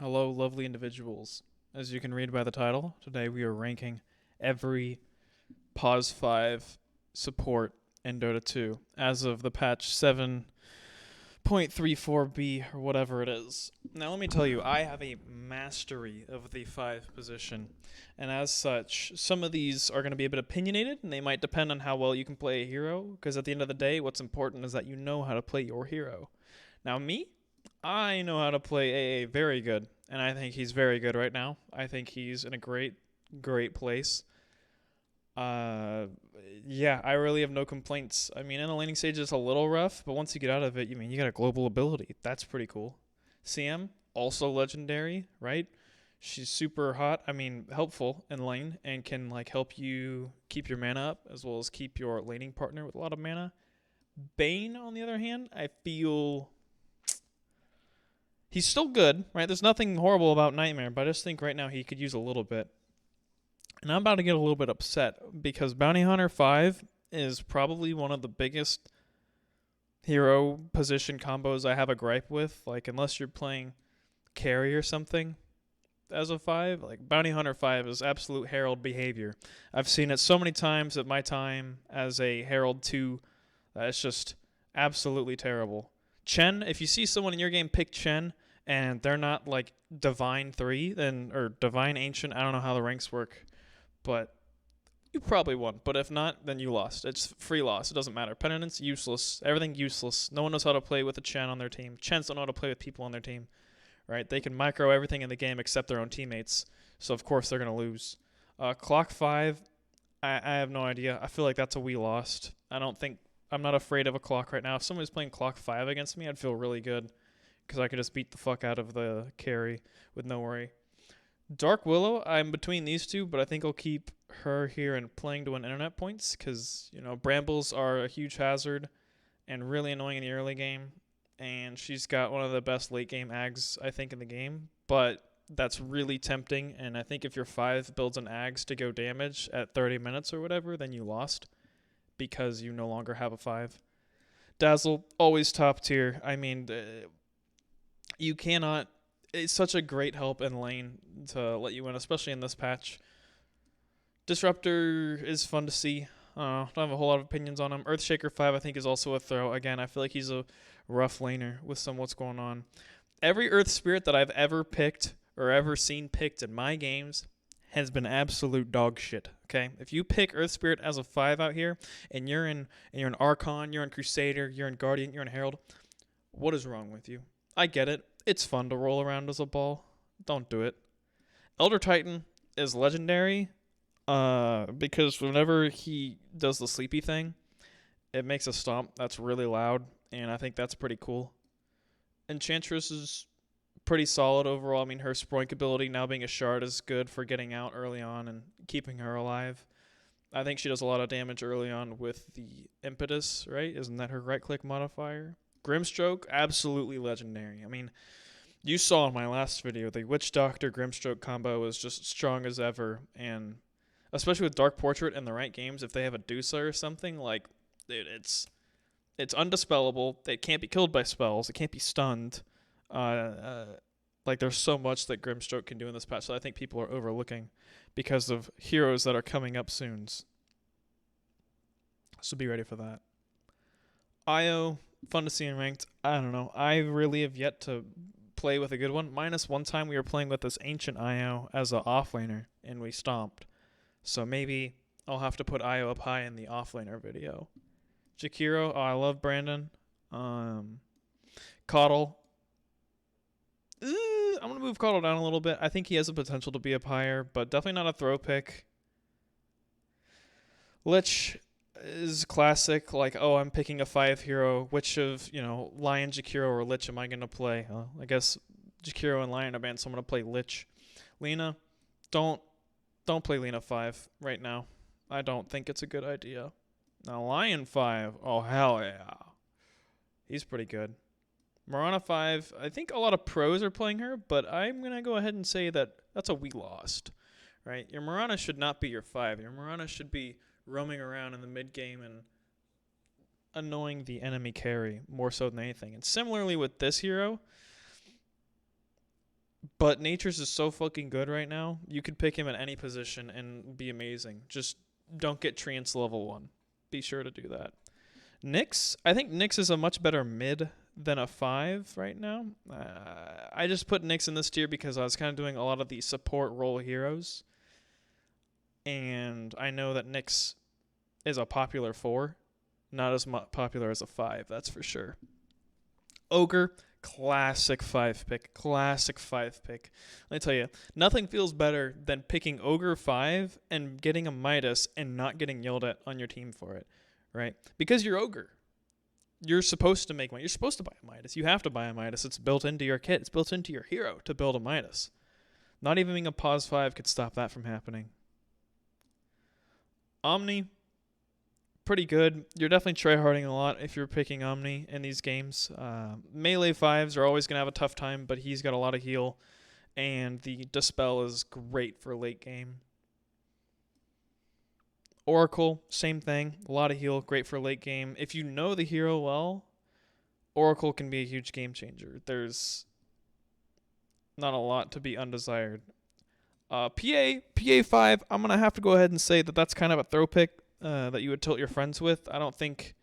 Hello, lovely individuals. As you can read by the title, today we are ranking every Pause 5 support in Dota 2 as of the patch 7.34b or whatever it is. Now, let me tell you, I have a mastery of the 5 position, and as such, some of these are going to be a bit opinionated, and they might depend on how well you can play a hero, because at the end of the day, what's important is that you know how to play your hero. Now, me, I know how to play AA very good, and I think he's very good right now. I think he's in a great place. Uh, yeah, I really have no complaints. I mean, in the laning stage, it's a little rough, but once you get out of it, you got a global ability. That's pretty cool. CM, also legendary, right? She's super hot. I mean, helpful in lane and can like help you keep your mana up as well as keep your laning partner with a lot of mana. Bane, on the other hand, I feel he's still good, right? There's nothing horrible about Nightmare, but I just think right now he could use a little bit. And I'm about to get a little bit upset because Bounty Hunter 5 is probably one of the biggest hero position combos I have a gripe with. Like, unless you're playing carry or something as a 5, like Bounty Hunter 5 is absolute Herald behavior. I've seen it so many times at my time as a Herald 2 that it's just absolutely terrible. Chen, if you see someone in your game pick Chen and they're not like Divine 3, then or Divine Ancient, I don't know how the ranks work, but you probably won. But if not, then you lost. It's free loss. It doesn't matter. Penitence, useless. Everything useless. No one knows how to play with a Chen on their team. Chens don't know how to play with people on their team, right? They can micro everything in the game except their own teammates. So, of course, they're going to lose. Clock 5, I have no idea. I feel like that's a we lost. I don't think. I'm not afraid of a clock right now. If somebody's playing clock 5 against me, I'd feel really good because I could just beat the fuck out of the carry with no worry. Dark Willow, I'm between these two, but I think I'll keep her here and playing to win internet points because, Brambles are a huge hazard and really annoying in the early game. And she's got one of the best late game ags, I think, in the game. But that's really tempting. And I think if your 5 builds an ags to go damage at 30 minutes or whatever, then you lost because you no longer have a 5. Dazzle, always top tier. I mean, you cannot. It's such a great help in lane to let you win, especially in this patch. Disruptor is fun to see. Don't have a whole lot of opinions on him. Earthshaker 5, I think, is also a throw. Again, I feel like he's a rough laner with some what's going on. Every Earth Spirit that I've ever picked or ever seen picked in my games has been absolute dog shit. Okay, if you pick Earth Spirit as a 5 out here, and you're an Archon, you're in Crusader, you're in Guardian, you're in Herald, what is wrong with you? I get it. It's fun to roll around as a ball. Don't do it. Elder Titan is legendary because whenever he does the sleepy thing, it makes a stomp that's really loud, and I think that's pretty cool. Enchantress is pretty solid overall. I mean, her Sproink ability now being a shard is good for getting out early on and keeping her alive. I think she does a lot of damage early on with the impetus, right? Isn't that her right click modifier? Grimstroke, absolutely legendary. I mean, you saw in my last video the Witch Doctor Grimstroke combo was just strong as ever, and especially with Dark Portrait in the right games, if they have a Dusa or something, like it's undispellable. It can't be killed by spells. It can't be stunned. Uh, uh, like there's so much that Grimstroke can do in this patch that I think people are overlooking because of heroes that are coming up soon. So be ready for that. Io, fun to see in ranked. I don't know. I really have yet to play with a good one. Minus one time we were playing with this ancient Io as a offlaner and we stomped. So maybe I'll have to put Io up high in the offlaner video. Jakiro, oh, I love Brandon. Coddle. I'm going to move Coddle down a little bit. I think he has the potential to be up higher, but definitely not a throw pick. Lich is classic, like, oh, I'm picking a 5 hero. Which of, Lion, Jakiro, or Lich am I going to play? I guess Jakiro and Lion are banned, so I'm going to play Lich. Lena, don't play Lena 5 right now. I don't think it's a good idea. Now, Lion 5, oh, hell yeah. He's pretty good. Mirana 5, I think a lot of pros are playing her, but I'm going to go ahead and say that that's a we lost, right? Your Mirana should not be your 5. Your Mirana should be roaming around in the mid game and annoying the enemy carry more so than anything. And similarly with this hero, But Nature's is so fucking good right now. You could pick him at any position and be amazing. Just don't get Treant's level 1. Be sure to do that. Nyx, I think Nyx is a much better mid than a 5 right now. I just put Nyx in this tier because I was kind of doing a lot of the support role heroes. And I know that Nyx is a popular 4. Not as popular as a 5, that's for sure. Ogre, classic 5 pick. Classic 5 pick. Let me tell you, nothing feels better than picking Ogre 5 and getting a Midas and not getting yelled at on your team for it, right? Because you're Ogre. You're supposed to make money. You're supposed to buy a Midas. You have to buy a Midas. It's built into your kit. It's built into your hero to build a Midas. Not even being a pause 5 could stop that from happening. Omni, pretty good. You're definitely tryharding a lot if you're picking Omni in these games. Melee 5s are always going to have a tough time, but he's got a lot of heal. And the Dispel is great for late game. Oracle, same thing. A lot of heal, great for late game. If you know the hero well, Oracle can be a huge game changer. There's not a lot to be undesired. PA5, I'm going to have to go ahead and say that that's kind of a throw pick that you would tilt your friends with. I don't think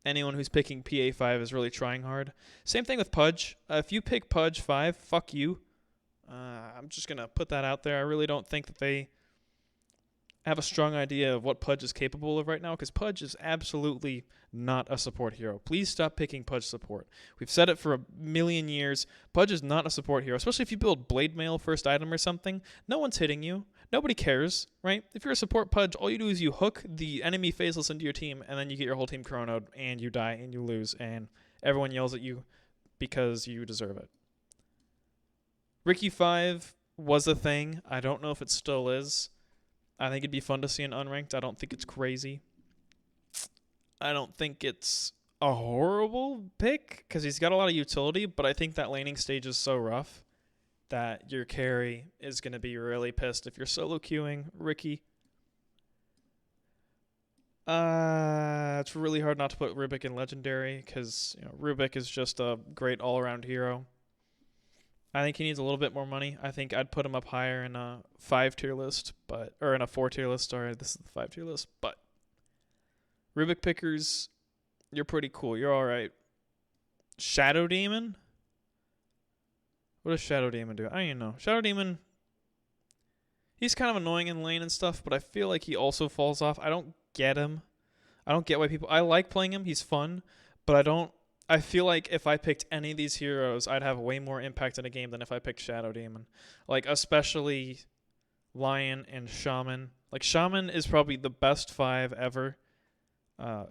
anyone who's picking PA5 is really trying hard. Same thing with Pudge. If you pick Pudge 5, fuck you. I'm just going to put that out there. I really don't think that they have a strong idea of what Pudge is capable of right now, because Pudge is absolutely not a support hero. Please stop picking Pudge support. We've said it for a million years. Pudge is not a support hero, especially if you build Blade Mail first item or something. No one's hitting you. Nobody cares, right? If you're a support Pudge, all you do is you hook the enemy phaseless into your team, and then you get your whole team chronoed, and you die, and you lose, and everyone yells at you because you deserve it. Ricky 5 was a thing. I don't know if it still is. I think it'd be fun to see an unranked. I don't think it's crazy. I don't think it's a horrible pick because he's got a lot of utility, but I think that laning stage is so rough that your carry is going to be really pissed if you're solo queuing Ricky. It's really hard not to put Rubik in Legendary because Rubik is just a great all-around hero. I think he needs a little bit more money. I think I'd put him up higher in a 5-tier list, or in a 4-tier list. Sorry, this is the 5-tier list. But Rubik pickers, you're pretty cool. You're all right. Shadow Demon? What does Shadow Demon do? I don't even know. Shadow Demon, he's kind of annoying in lane and stuff, but I feel like he also falls off. I don't get him. I don't get why people... I like playing him. He's fun, but I feel like if I picked any of these heroes, I'd have way more impact in a game than if I picked Shadow Demon. Like, especially Lion and Shaman. Like, Shaman is probably the best 5 ever.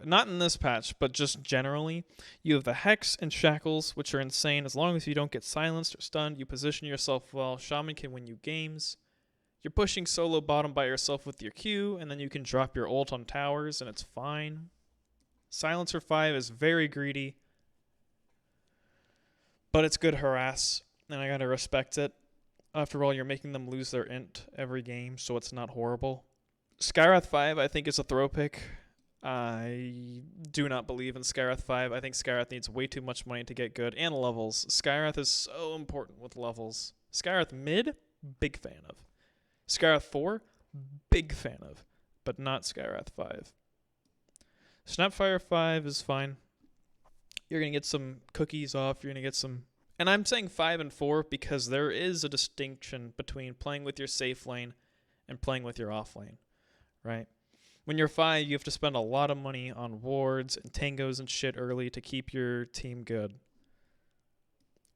Not in this patch, but just generally. You have the Hex and Shackles, which are insane. As long as you don't get silenced or stunned, you position yourself well. Shaman can win you games. You're pushing solo bottom by yourself with your Q, and then you can drop your ult on towers, and it's fine. Silencer 5 is very greedy, but it's good harass, and I gotta respect it. After all, you're making them lose their int every game, so it's not horrible. Skywrath 5, I think, is a throw pick. I do not believe in Skywrath 5. I think Skywrath needs way too much money to get good, and levels. Skywrath is so important with levels. Skywrath mid, big fan of. Skywrath 4, big fan of, but not Skywrath 5. Snapfire 5 is fine. You're going to get some cookies off. You're going to get some... And I'm saying 5 and 4 because there is a distinction between playing with your safe lane and playing with your off lane, right? When you're 5, you have to spend a lot of money on wards and tangos and shit early to keep your team good.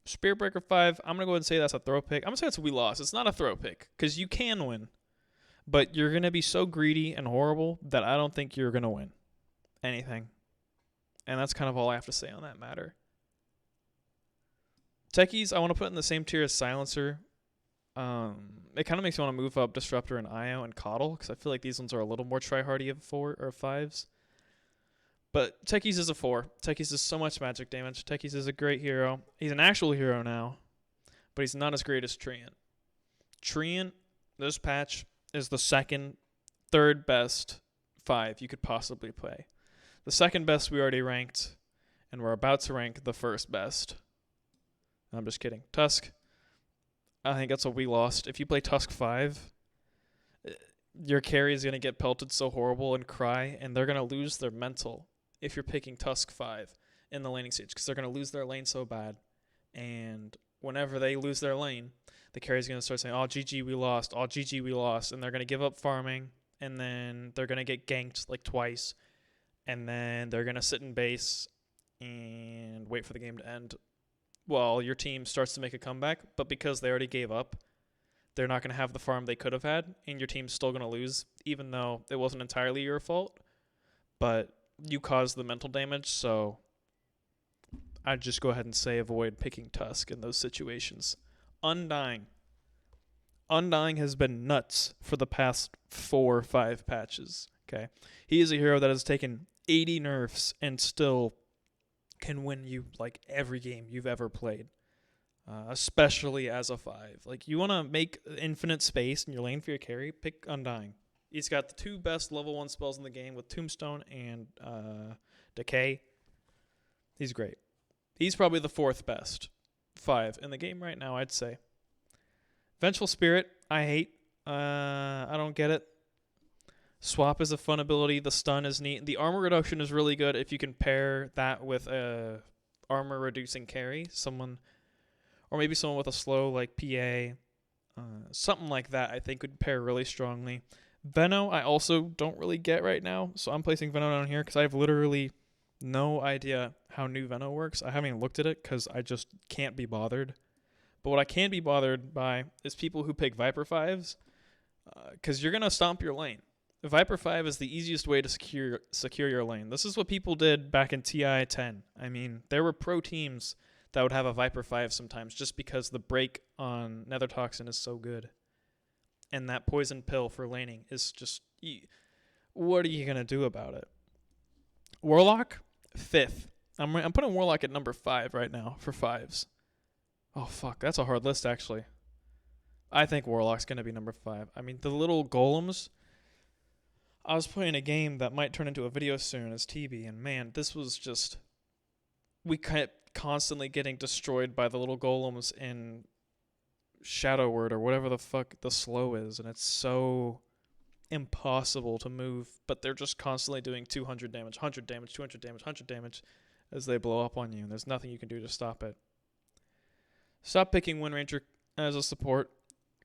Spiritbreaker 5, I'm going to go ahead and say that's a throw pick. I'm going to say it's a we lost. It's not a throw pick because you can win. But you're going to be so greedy and horrible that I don't think you're going to win anything. And that's kind of all I have to say on that matter. Techies, I want to put in the same tier as Silencer. It kind of makes me want to move up Disruptor and IO and Coddle because I feel like these ones are a little more tryhardy of 4 or 5s. But Techies is a 4. Techies is so much magic damage. Techies is a great hero. He's an actual hero now, but he's not as great as Treant. Treant, this patch, is the third best 5 you could possibly play. The second best we already ranked, and we're about to rank the first best. I'm just kidding. Tusk, I think that's what we lost. If you play Tusk 5, your carry is going to get pelted so horrible and cry, and they're going to lose their mental if you're picking Tusk 5 in the laning stage because they're going to lose their lane so bad. And whenever they lose their lane, the carry's going to start saying, oh, GG, we lost. Oh, GG, we lost. And they're going to give up farming, and then they're going to get ganked like twice, and then they're going to sit in base and wait for the game to end while your team starts to make a comeback. But because they already gave up, they're not going to have the farm they could have had, and your team's still going to lose, even though it wasn't entirely your fault. But you caused the mental damage, so I'd just go ahead and say avoid picking Tusk in those situations. Undying. Undying has been nuts for the past 4 or 5 patches. Okay, he is a hero that has taken 80 nerfs and still can win you like every game you've ever played. Especially as a 5. Like, you want to make infinite space in your lane for your carry, pick Undying. He's got the 2 best level 1 spells in the game with Tombstone and Decay. He's great. He's probably the 4th best 5 in the game right now, I'd say. Vengeful Spirit, I hate. I don't get it. Swap is a fun ability. The stun is neat. The armor reduction is really good if you can pair that with a armor reducing carry. Or maybe someone with a slow like PA. Something like that I think would pair really strongly. Veno I also don't really get right now. So I'm placing Veno down here because I have literally no idea how new Veno works. I haven't even looked at it because I just can't be bothered. But what I can be bothered by is people who pick Viper 5s because you're going to stomp your lane. Viper 5 is the easiest way to secure your lane. This is what people did back in TI 10. I mean, there were pro teams that would have a Viper 5 sometimes just because the break on Nether Toxin is so good. And that poison pill for laning is just... What are you going to do about it? Warlock, 5th. I'm putting Warlock at number 5 right now for 5s. Oh, fuck. That's a hard list, actually. I think Warlock's going to be number 5. I mean, the little golems... I was playing a game that might turn into a video soon as TB, and man, this was just... We kept constantly getting destroyed by the little golems in Shadow Word or whatever the fuck the slow is, and it's so impossible to move, but they're just constantly doing 200 damage, 100 damage, 200 damage, 100 damage as they blow up on you, and there's nothing you can do to stop it. Stop picking Wind Ranger as a support,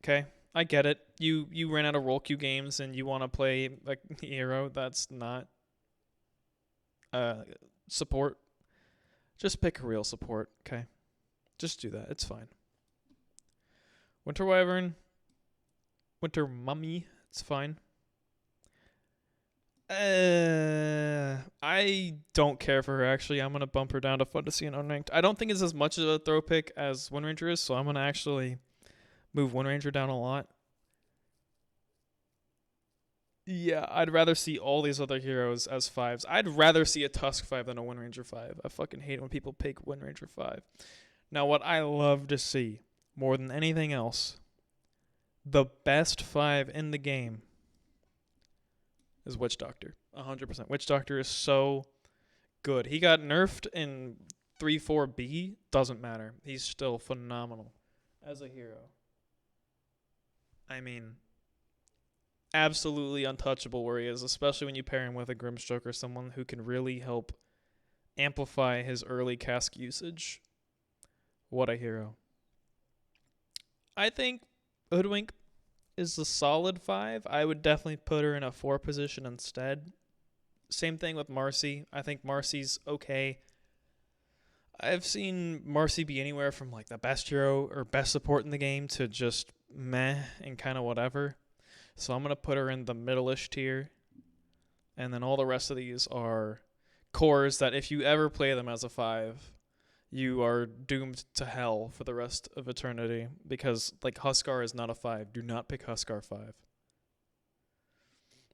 okay? I get it. You ran out of role queue games and you want to play like hero. That's not support. Just pick a real support, okay? Just do that. It's fine. Winter Wyvern. Winter Mummy. It's fine. I don't care for her, actually. I'm going to bump her down to fun to see an unranked. I don't think it's as much of a throw pick as Wind Ranger is, so I'm going to actually... move Wind Ranger down a lot. Yeah, I'd rather see all these other heroes as 5s. I'd rather see a Tusk 5 than a Wind Ranger 5. I fucking hate it when people pick Wind Ranger 5. Now, what I love to see, more than anything else, the best 5 in the game is Witch Doctor. 100%. Witch Doctor is so good. He got nerfed in 3-4B. Doesn't matter. He's still phenomenal as a hero. I mean, absolutely untouchable where he is, especially when you pair him with a Grimstroke or someone who can really help amplify his early cask usage. What a hero. I think Hoodwink is a solid 5. I would definitely put her in a 4 position instead. Same thing with Marcy. I think Marcy's okay. I've seen Marcy be anywhere from like the best hero or best support in the game to just meh and kind of whatever. So I'm going to put her in the middle-ish tier. And then all the rest of these are cores that if you ever play them as a 5, you are doomed to hell for the rest of eternity. Because like Huskar is not a 5. Do not pick Huskar 5.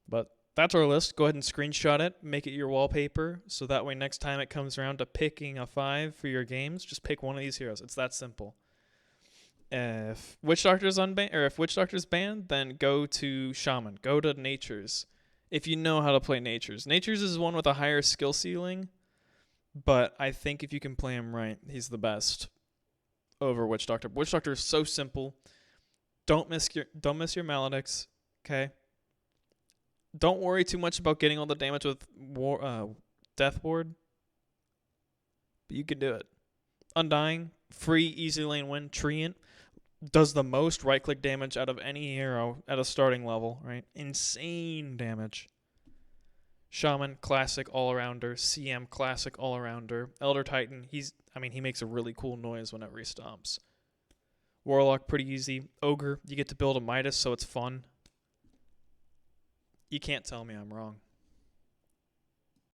But that's our list. Go ahead and screenshot it. Make it your wallpaper. So that way next time it comes around to picking a 5 for your games, just pick one of these heroes. It's that simple. If Witch Doctor's unbanned, or if Witch Doctor's banned, then go to Shaman. Go to Natures. If you know how to play Natures. Natures is one with a higher skill ceiling, but I think if you can play him right, he's the best over Witch Doctor. Witch Doctor is so simple. Don't miss your Maledicts. Okay. Don't worry too much about getting all the damage with Death Ward. But you can do it. Undying, free, easy lane win. Treant does the most right click damage out of any hero at a starting level, right? Insane damage. Shaman, classic all-arounder. CM, classic all-arounder. Elder Titan, he makes a really cool noise whenever he stomps. Warlock, pretty easy. Ogre, you get to build a Midas, so it's fun. You can't tell me I'm wrong.